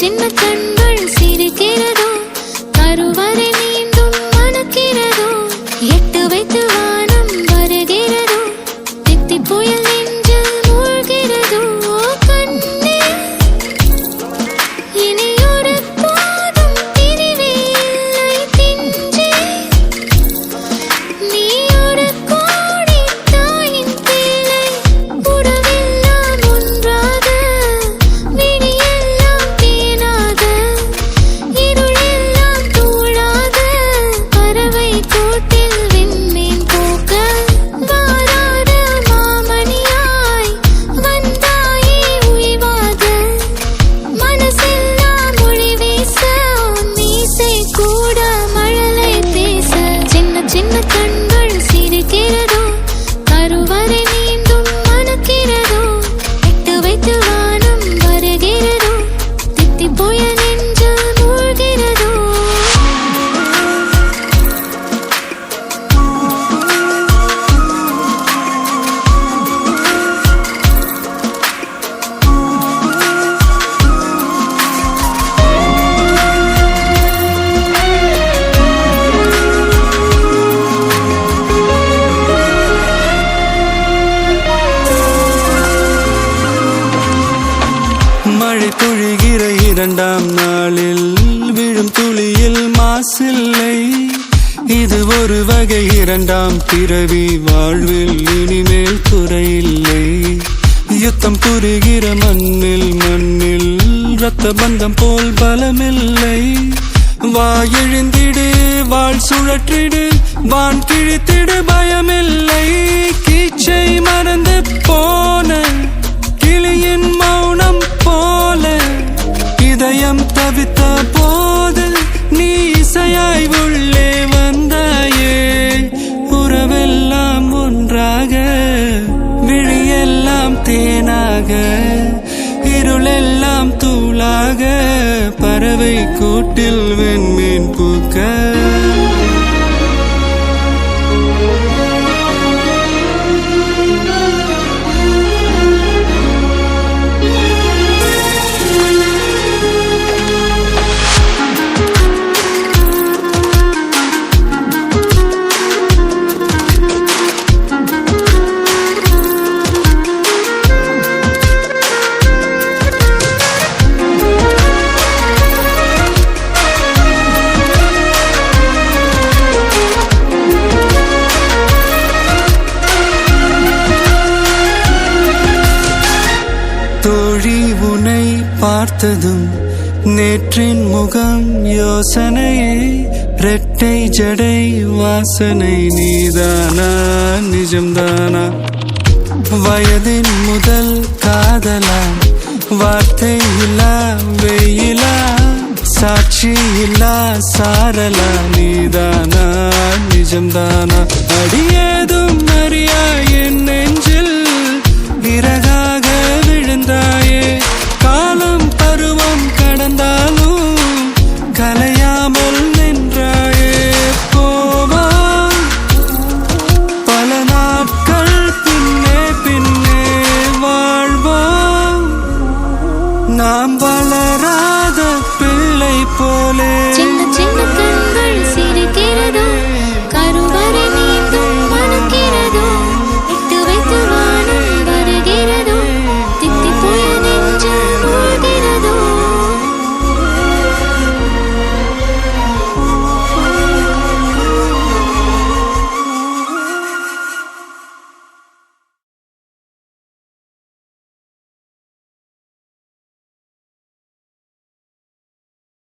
சின்ன கண்கள் சிரிக்கிறதோ கருவறை மீண்டும் மணக்கிறதோ எட்டு வைத்து வானம் வருகிறதோ தித்தி புயல் நெஞ்சில் மூழ்கிறதோ கண்ணே இனியொரு போதும் பிரிவே இல்லை திஞ்சே நீ ஒரு கோடி தாயின் பிள்ளை உறவெல்லாம் ஒன்றாக விடியெல்லாம் தேனாக இருளெல்லாம் தூளாக பறவை கூட்டில் விண்மீன் போக்க வாராத மாமணியாய் வந்தாயே உய்வாக மனசெல்லாம் மொழி வீச மீசை கூட மழலை பேச சின்ன சின்ன கண்கள் சிரிக்கிறதோ கருவறை மீண்டும் மணக்கிறதோ எட்டு வைத்து வானம் வருகிறதோ தித்தி புயல் நெஞ்சில் மூழ்கிறதோ மழை பொழிகிற இரண்டாம் நாளில் விழும் துளியில் மாசில்லை இது ஒரு வகை இரண்டாம் பிறவி வாழ்வில் இனிமேல் குறையில்லை யுத்தம் புரிகிற மண்ணில் இரத்த பந்தம் போல் பலமில்லை வா எழுந்திடு வாழ் சுழற்றிடு வான் கிழித்திடு பயமில்லை கீச்சை மறந்து போன கிளியின் மௌனம் போல இதயம் தவித்த போது நீ இசையாய் உள்ளே வந்தாயே உறவெல்லாம் ஒன்றாக விழியெல்லாம் தேனாக இருளெல்லாம் தூளாக பறவை கூட்டில் வெண்மீன் பூக்க தோழி உன்னை பார்த்ததும் நேற்றின் முகம் யோசனையே ரெட்டை ஜடை வாசனை நீதானா நிஜம்தானா வயதின் முதல் காதலா வார்த்தை இல்லா வெயிலா சாட்சி இல்லா சாரலா நீதானா நிஜம்தானா அடியேதும் அறியா என் நெஞ்சில் இறகாக விழுந்தாயே காலம் பருவம் கடந்தாலும் கலையாமல் நின்றாயே போவா பல நாட்கள் பின்னே பின்னே வாழ்வோம் நாம் வளராத பிள்ளை போலே